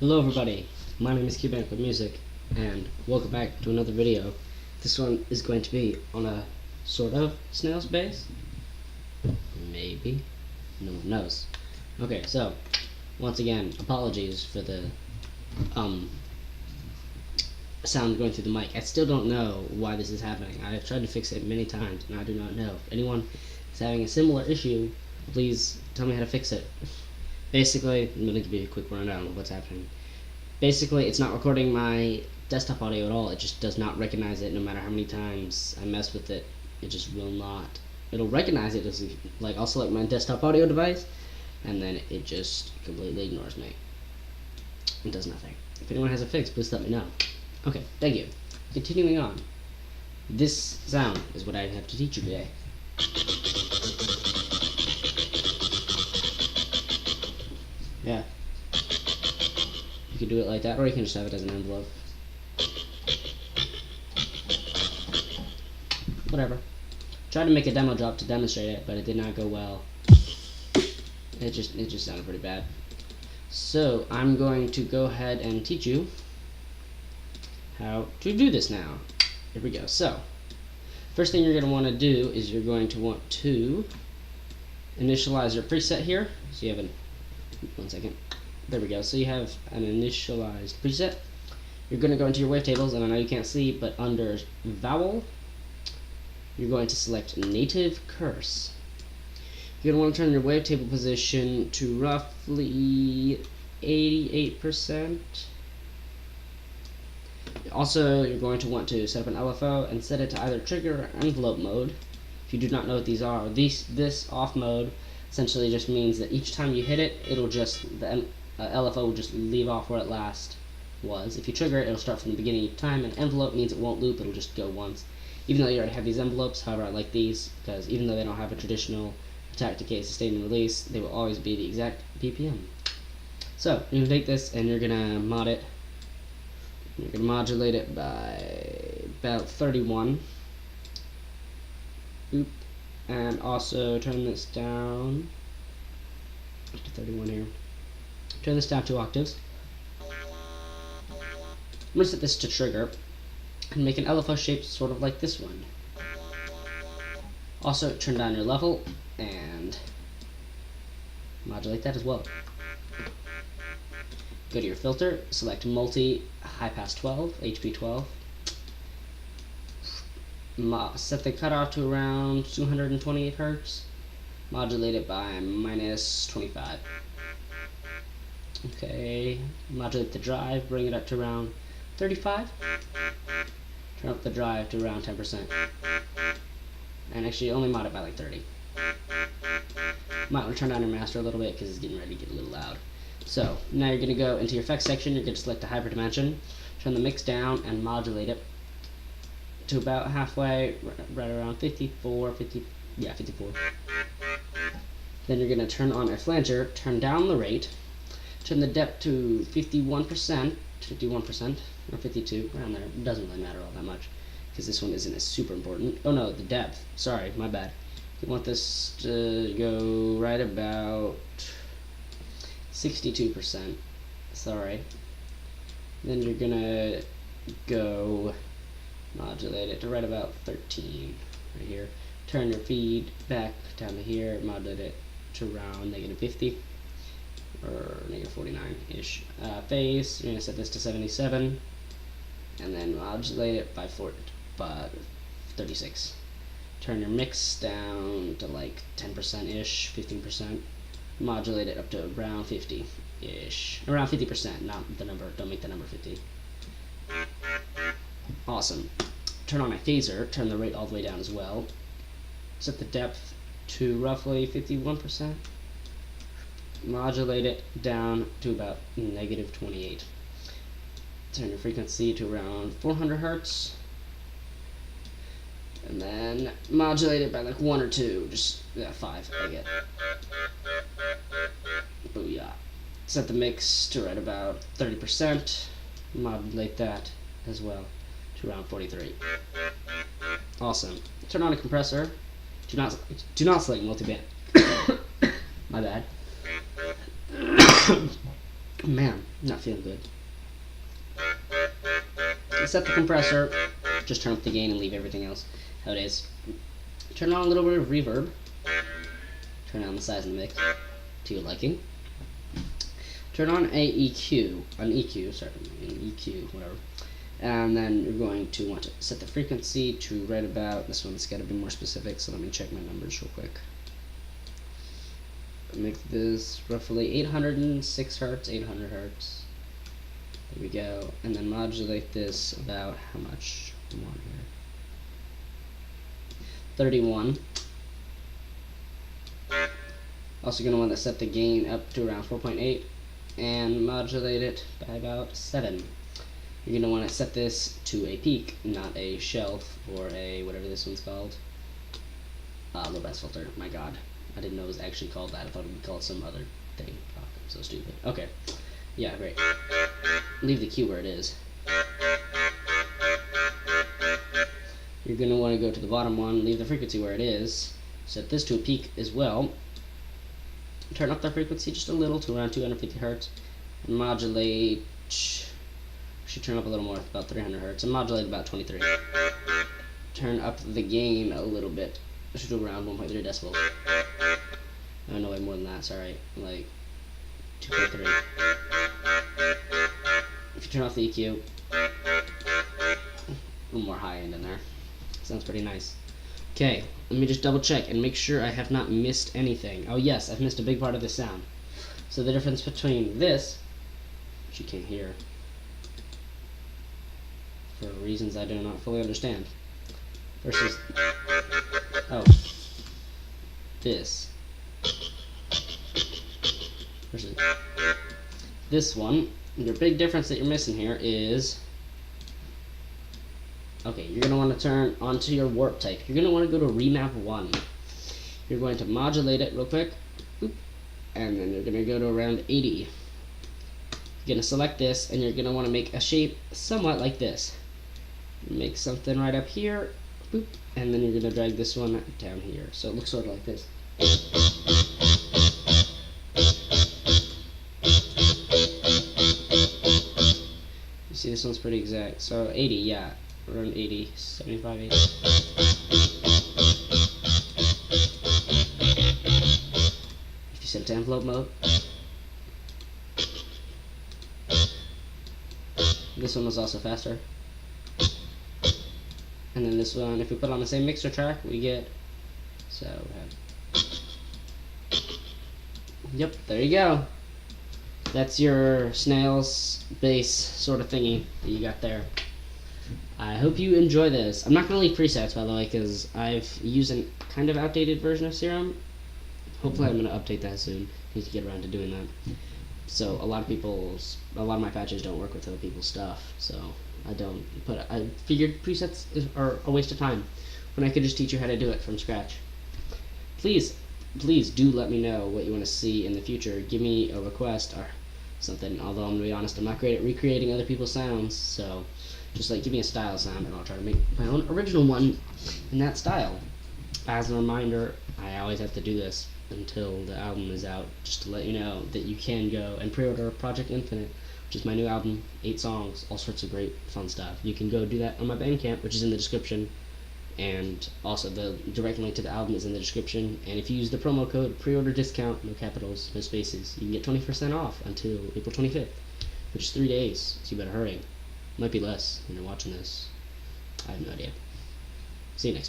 Hello everybody, my name is Cubank with Music, and welcome back to another video. This one is going to be on a sort of Snails base. Maybe. No one knows. Okay, so, once again, apologies for the sound going through the mic. I still don't know why this is happening. I have tried to fix it many times, and I do not know. If anyone is having a similar issue, please tell me how to fix it. Basically, I'm going to give you a quick rundown of what's happening. Basically, it's not recording my desktop audio at all. It just does not recognize it no matter how many times I mess with it. It just will not. It'll recognize it as like I'll select my desktop audio device, and then it just completely ignores me. It does nothing. If anyone has a fix, please let me know. Okay, thank you. Continuing on. This sound is what I have to teach you today. Yeah. You can do it like that, or you can just have it as an envelope. Whatever. Tried to make a demo drop to demonstrate it, but it did not go well. It just sounded pretty bad. So I'm going to go ahead and teach you how to do this now. Here we go. So first thing you're going to want to do is you're going to want to initialize your preset here. So you have an one second. There we go. So you have an initialized preset. You're going to go into your wavetables, and I know you can't see, but under vowel, you're going to select native curse. You're going to want to turn your wavetable position to roughly 88%. Also, you're going to want to set up an LFO and set it to either trigger or envelope mode. If you do not know what these are, this off mode essentially just means that each time you hit it, it'll just the LFO will just leave off where it last was. If you trigger it, it'll start from the beginning of time, and envelope means it won't loop, it'll just go once. Even though you already have these envelopes, however, I like these because even though they don't have a traditional attack, decay, sustain, and release, they will always be the exact BPM. So you're gonna take this and you're gonna mod it. You're gonna modulate it by about 31. Oop. And also turn this down to 31 here. Turn this down 2 octaves. I'm going to set this to trigger and make an LFO shape sort of like this one. Also turn down your level and modulate that as well. Go to your filter, select multi, high pass 12, HP 12. Set the cutoff to around 228 Hz. Modulate it by minus 25. Okay, modulate the drive, bring it up to around 35. Turn up the drive to around 10%. And actually only mod it by like 30. Might want to turn down your master a little bit because it's getting ready to get a little loud. So now you're going to go into your effects section, you're going to select the hyperdimension, turn the mix down and modulate it to about halfway, right around 54. Then you're going to turn on a flanger, turn down the rate, turn the depth to 51%, or 52, around there. It doesn't really matter all that much, because this one isn't as super important. Oh no, the depth. Sorry, my bad. You want this to go right about 62%. Sorry. Then you're going to go modulate it to right about 13 right here. Turn your feed back down to here, modulate it to around negative 50 or negative 49-ish. Phase, you're going to set this to 77 and then modulate it by 36. Turn your mix down to like 10%-ish, 15%. Modulate it up to around 50-ish. Around 50%, not the number, don't make the number 50. Awesome. Turn on a phaser, turn the rate all the way down as well. Set the depth to roughly 51%. Modulate it down to about negative 28. Turn your frequency to around 400 Hz. And then modulate it by like 1 or 2, just 5 I get. Booyah. Set the mix to right about 30%. Modulate that as well to around 43. Awesome. Turn on a compressor. Do not select multiband. My bad. Man, not feeling good. Set the compressor, just turn up the gain and leave everything else how it is. Turn on a little bit of reverb. Turn on the size of the mix to your liking. Turn on an EQ, whatever. And then you're going to want to set the frequency to right about, this one's got to be more specific, so let me check my numbers real quick. Make this roughly 806 hertz, 800 hertz. There we go. And then modulate this about how much? Come on here. 31. Also going to want to set the gain up to around 4.8 and modulate it by about 7. You're going to want to set this to a peak, not a shelf or a whatever this one's called. Low pass filter. My god. I didn't know it was actually called that. I thought it would be called some other thing. Oh, I'm so stupid. Okay. Yeah, great. Leave the Q where it is. You're going to want to go to the bottom one, leave the frequency where it is. Set this to a peak as well. Turn up the frequency just a little to around 250 hertz. And modulate. Should turn up a little more, about 300 hertz. And modulate about 23. Turn up the gain a little bit. I should do around 1.3 decibels. Oh, no, way more than that, sorry. Like 2.3. If you turn off the EQ, a little more high end in there. Sounds pretty nice. Okay, let me just double check and make sure I have not missed anything. Oh yes, I've missed a big part of this sound. So the difference between this, which you can't hear, for reasons I do not fully understand, versus, oh, this, versus this one. Your big difference that you're missing here is, okay, you're going to want to turn onto your warp type. You're going to want to go to remap 1. You're going to modulate it real quick, and then you're going to go to around 80. You're going to select this, and you're going to want to make a shape somewhat like this. Make something right up here, boop, and then you're going to drag this one down here. So it looks sort of like this. You see, this one's pretty exact. So 80, yeah, around 80, 75, 80. If you set it to envelope mode, this one was also faster. And then this one, if we put on the same mixer track, we get, so, yep, there you go. That's your Snails bass sort of thingy that you got there. I hope you enjoy this. I'm not going to leave presets, by the way, because I've used a kind of outdated version of Serum. Hopefully I'm going to update that soon. Need to get around to doing that. So a lot of my patches don't work with other people's stuff, so I figured presets are a waste of time when I could just teach you how to do it from scratch. Please do let me know what you want to see in the future. Give me a request or something, although I'm going to be honest, I'm not great at recreating other people's sounds, so just like give me a style sound and I'll try to make my own original one in that style. As a reminder, I always have to do this until the album is out, just to let you know that you can go and pre-order Project Infinite, which is my new album, 8 songs, all sorts of great fun stuff. You can go do that on my Bandcamp, which is in the description, and also the direct link to the album is in the description. And if you use the promo code pre-order discount, no capitals, no spaces, you can get 20% off until April 25th, which is 3 days, so you better hurry. Might be less when you're watching this. I have no idea. See you next time.